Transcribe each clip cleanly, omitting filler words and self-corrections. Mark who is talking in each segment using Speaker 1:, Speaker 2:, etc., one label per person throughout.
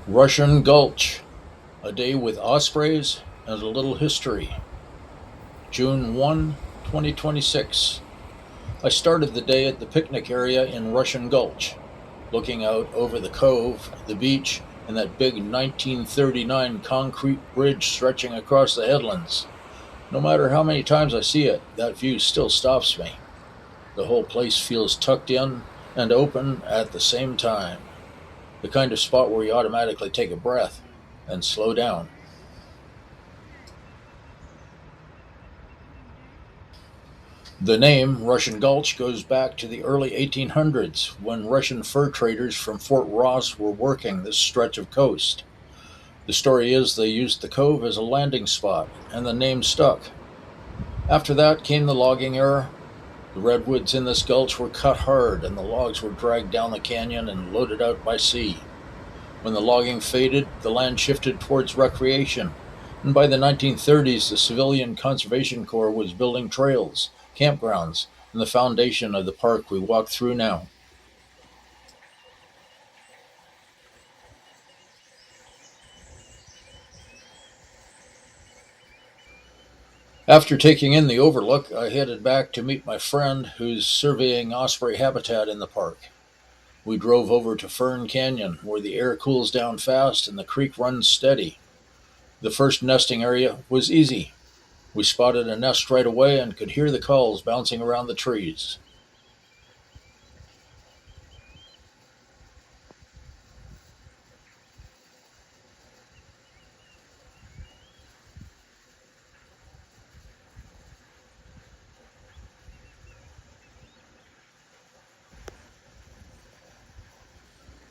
Speaker 1: Russian Gulch, a day with ospreys and a little history. June 1, 2026. I started the day at the picnic area in Russian Gulch, looking out over the cove, the beach, and that big 1939 concrete bridge stretching across the headlands. No matter how many times I see it, that view still stops me. The whole place feels tucked in and open at the same time. The kind of spot where you automatically take a breath and slow down. The name Russian Gulch goes back to the early 1800s when Russian fur traders from Fort Ross were working this stretch of coast. The story is they used the cove as a landing spot, and the name stuck. After that came the logging era. The redwoods in this gulch were cut hard, and the logs were dragged down the canyon and loaded out by sea. When the logging faded, the land shifted towards recreation, and by the 1930s, the Civilian Conservation Corps was building trails, campgrounds, and the foundation of the park we walk through now. After taking in the overlook, I headed back to meet my friend who's surveying osprey habitat in the park. We drove over to Fern Canyon, where the air cools down fast and the creek runs steady. The first nesting area was easy. We spotted a nest right away and could hear the calls bouncing around the trees.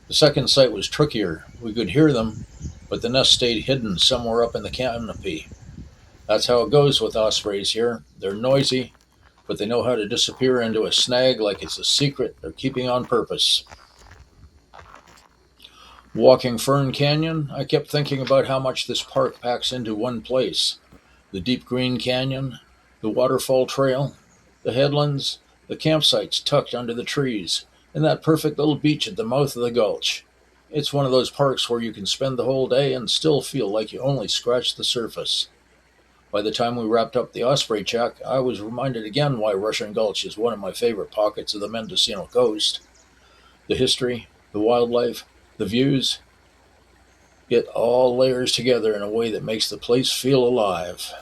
Speaker 1: The second site was trickier. We could hear them, but the nest stayed hidden somewhere up in the canopy. That's how it goes with ospreys here. They're noisy, but they know how to disappear into a snag like it's a secret they're keeping on purpose. Walking Fern Canyon, I kept thinking about how much this park packs into one place. The deep green canyon, the waterfall trail, the headlands, the campsites tucked under the trees, and that perfect little beach at the mouth of the gulch. It's one of those parks where you can spend the whole day and still feel like you only scratched the surface. By the time we wrapped up the Osprey check, I was reminded again why Russian Gulch is one of my favorite pockets of the Mendocino Coast. The history, the wildlife, the views, it all layers together in a way that makes the place feel alive.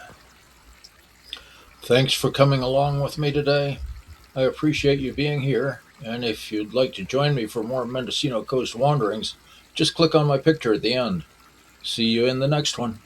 Speaker 1: Thanks for coming along with me today. I appreciate you being here, and if you'd like to join me for more Mendocino Coast wanderings, just click on my picture at the end. See you in the next one.